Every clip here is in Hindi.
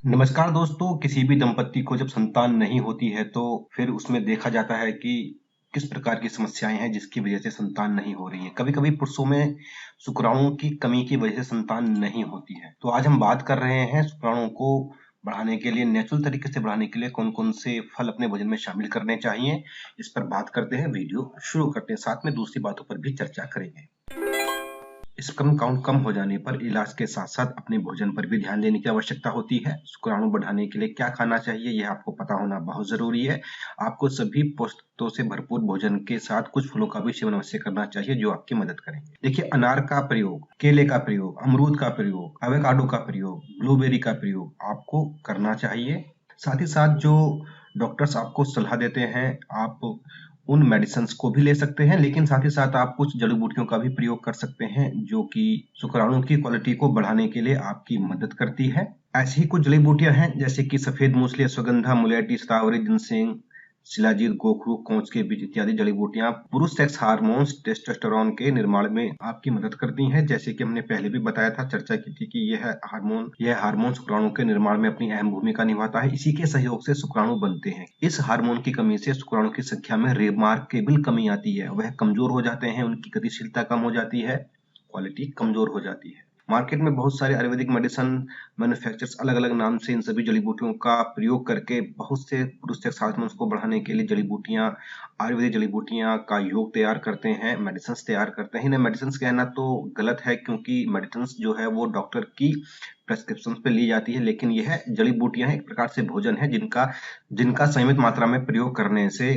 नमस्कार दोस्तों, किसी भी दंपत्ति को जब संतान नहीं होती है तो फिर उसमें देखा जाता है कि किस प्रकार की समस्याएं हैं जिसकी वजह से संतान नहीं हो रही है। कभी-कभी पुरुषों में शुक्राणुओं की कमी की वजह से संतान नहीं होती है। तो आज हम बात कर रहे हैं शुक्राणुओं को बढ़ाने के लिए, नेचुरल तरीके से बढ़ाने के लिए कौन-कौन से फल अपने भोजन में शामिल करने चाहिए। इस पर बात करते हैं, वीडियो शुरू करते हैं, साथ में दूसरी बातों पर भी चर्चा करेंगे। स्पर्म काउंट कम हो जाने पर इलाज के साथ-साथ अपने भोजन पर भी ध्यान देने की आवश्यकता होती है। शुक्राणु बढ़ाने के लिए क्या खाना चाहिए, यह आपको पता होना बहुत ज़रूरी है। आपको सभी पोषक तत्वों से भरपूर भोजन के साथ कुछ फलों का भी सेवन अवश्य करना चाहिए, जो आपकी मदद करेंगे। देखिए, अनार का प्रयोग, केले का प्रयोग, अमरूद का प्रयोग, एवोकाडो का प्रयोग, ब्लूबेरी का प्रयोग आपको करना चाहिए। साथ ही साथ जो डॉक्टर्स आपको सलाह देते हैं, आप उन मेडिसिन्स को भी ले सकते हैं, लेकिन साथ ही साथ आप कुछ जड़ी-बूटियों का भी प्रयोग कर सकते हैं, जो कि शुक्राणु की क्वालिटी को बढ़ाने के लिए आपकी मदद करती है। ऐसी ही कुछ जड़ी-बूटियाँ हैं, जैसे कि सफेद मूसली, अश्वगंधा, मुलेठी, शतावरी, जिनसेंग, शिलाजीत, गोखरू, कोंच के बीज इत्यादि जड़ी-बूटियाँ पुरुष सेक्स हार्मोन्स टेस्टोस्टेरोन के निर्माण में आपकी मदद करती हैं। जैसे कि हमने पहले भी बताया था, चर्चा की थी कि यह हार्मोन शुक्राणु के निर्माण में अपनी अहम भूमिका निभाता है। इसी के सहयोग से शुक्राणु बनते हैं। इस हार्मोन की कमी से शुक्राणु की संख्या में रिमार्केबल कमी आती है। वह कमजोर हो जाते हैं, उनकी गतिशीलता कम हो जाती है, क्वालिटी कमजोर हो जाती है। मार्केट में बहुत सारे आयुर्वेदिक मेडिसिन मैन्युफैक्चरर्स अलग-अलग नाम से इन सभी जड़ी-बूटियों का प्रयोग करके बहुत से पुरुष सेक्स हार्मोन्स को बढ़ाने के लिए आयुर्वेदिक जड़ी-बूटियाँ का योग तैयार करते हैं, मेडिसिन्स तैयार करते हैं। इन्हें मेडिसिन्स कहना तो गलत है, क्योंकि मेडिसिन्स जो है वो डॉक्टर की प्रेस्क्रिप्शन पे ली जाती है, लेकिन यह जड़ी-बूटियाँ एक प्रकार से भोजन है जिनका सीमित मात्रा में प्रयोग करने से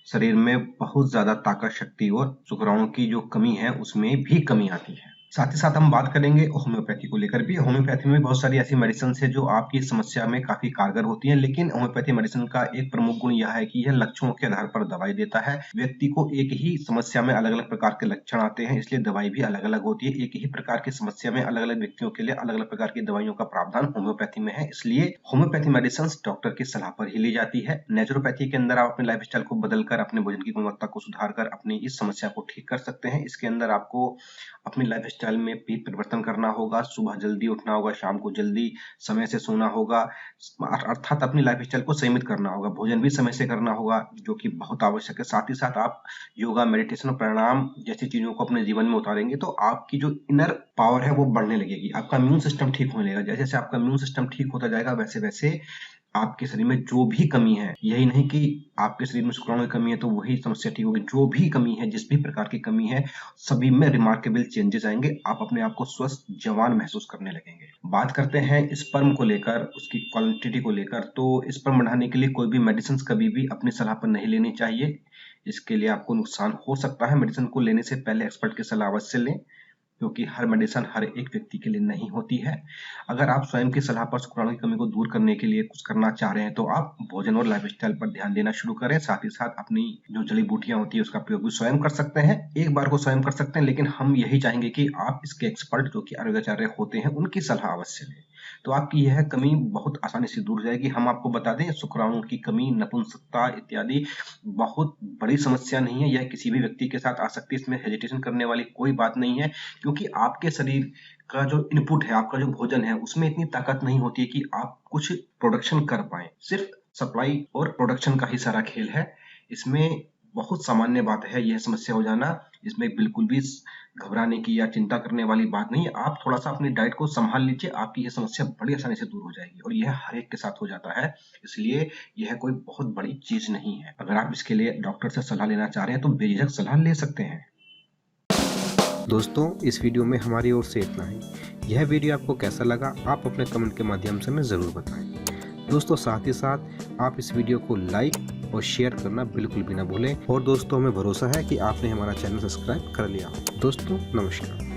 शरीर में बहुत ज्यादा ताकत, शक्ति और शुक्राणु की जो कमी है उसमें भी कमी आती है। साथ ही साथ हम बात करेंगे होम्योपैथी को लेकर भी। होम्योपैथी में बहुत सारी ऐसी मेडिसिन है जो आपकी समस्या में काफी कारगर होती है, लेकिन होम्योपैथी मेडिसिन का एक प्रमुख गुण यह है कि यह लक्षणों के आधार पर दवाई देता है। व्यक्ति को एक ही समस्या में अलग अलग प्रकार के लक्षण आते हैं, इसलिए दवाई भी अलग अलग होती है। एक ही प्रकार की समस्या में अलग अलग व्यक्तियों के लिए अलग अलग प्रकार की दवाइयों का प्रावधान होम्योपैथी में है, इसलिए होम्योपैथी मेडिसिन डॉक्टर की सलाह पर ही ली जाती है। नेचुरोपैथी के अंदर आप अपने लाइफस्टाइल को बदलकर अपने भोजन की गुणवत्ता को सुधार कर अपनी इस समस्या को ठीक कर सकते हैं। इसके अंदर आपको अपनी लाइफस्टाइल में भी परिवर्तन करना होगा। सुबह जल्दी उठना होगा, शाम को जल्दी समय से सोना होगा, अर्थात अपनी लाइफस्टाइल को सीमित करना होगा। भोजन भी समय से करना होगा, जो कि बहुत आवश्यक है। साथ ही साथ आप योगा, मेडिटेशन और प्राणायाम जैसी चीजों को अपने जीवन में उतारेंगे तो आपकी जो इनर पावर है वो बढ़ने लगेगी, आपका इम्यून सिस्टम ठीक होने लगेगा। जैसे जैसे आपका इम्यून सिस्टम ठीक होता जाएगा, वैसे वैसे आपके शरीर में जो भी कमी है, यही नहीं कि आपके शरीर में शुक्राणु की कमी है तो वही समस्या ठीक होगी, जो भी कमी है, जिस भी प्रकार की कमी है, सभी में रिमार्केबल चेंजेस आएंगे। आप अपने आप को स्वस्थ, जवान महसूस करने लगेंगे। बात करते हैं स्पर्म को लेकर, उसकी क्वांटिटी को लेकर। तो स्पर्म बढ़ाने के लिए कोई भी मेडिसिन कभी भी अपनी सलाह पर नहीं लेनी चाहिए। इसके लिए आपको नुकसान हो सकता है। मेडिसिन को लेने से पहले एक्सपर्ट की सलाह अवश्य लें, क्योंकि हर मेडिसिन हर एक व्यक्ति के लिए नहीं होती है। अगर आप स्वयं की सलाह पर शुक्राणु की कमी को दूर करने के लिए कुछ करना चाह रहे हैं तो आप भोजन और लाइफस्टाइल पर ध्यान देना शुरू करें। साथ ही साथ अपनी जो जड़ी बूटियां होती है उसका प्रयोग भी स्वयं कर सकते हैं। एक बार को स्वयं कर सकते हैं, लेकिन हम यही चाहेंगे कि आप इसके एक्सपर्ट जो कि आयुर्वेदाचार्य होते हैं उनकी सलाह अवश्य लें, तो आपकी यह कमी बहुत आसानी से दूर हो जाएगी। हम आपको बता दें, शुक्राणु की कमी, नपुंसकता इत्यादि बहुत बड़ी समस्या नहीं है। यह किसी भी व्यक्ति के साथ आ सकती है, इसमें हेजिटेशन करने वाली कोई बात नहीं है, क्योंकि आपके शरीर का जो इनपुट है, आपका जो भोजन है, उसमें इतनी ताकत नहीं होती है कि आप कुछ प्रोडक्शन कर पाए। सिर्फ सप्लाई और प्रोडक्शन का ही सारा खेल है। इसमें बहुत सामान्य बात है यह समस्या हो जाना। इसमें बिल्कुल भी घबराने की या चिंता करने वाली बात नहीं है। आप थोड़ा सा अपनी डाइट को संभाल लीजिए, आपकी यह समस्या बड़ी आसानी से दूर हो जाएगी, और यह हर एक के साथ हो जाता है, इसलिए यह कोई बहुत बड़ी चीज नहीं है। अगर आप इसके लिए डॉक्टर से सलाह लेना चाह रहे हैं तो बेझिझक सलाह ले सकते हैं। दोस्तों, इस वीडियो में हमारी ओर से इतना ही। यह वीडियो आपको कैसा लगा, आप अपने कमेंट के माध्यम से हमें ज़रूर बताएं। दोस्तों, साथ ही साथ आप इस वीडियो को लाइक और शेयर करना बिल्कुल भी ना भूलें। और दोस्तों, हमें भरोसा है कि आपने हमारा चैनल सब्सक्राइब कर लिया। दोस्तों, नमस्कार।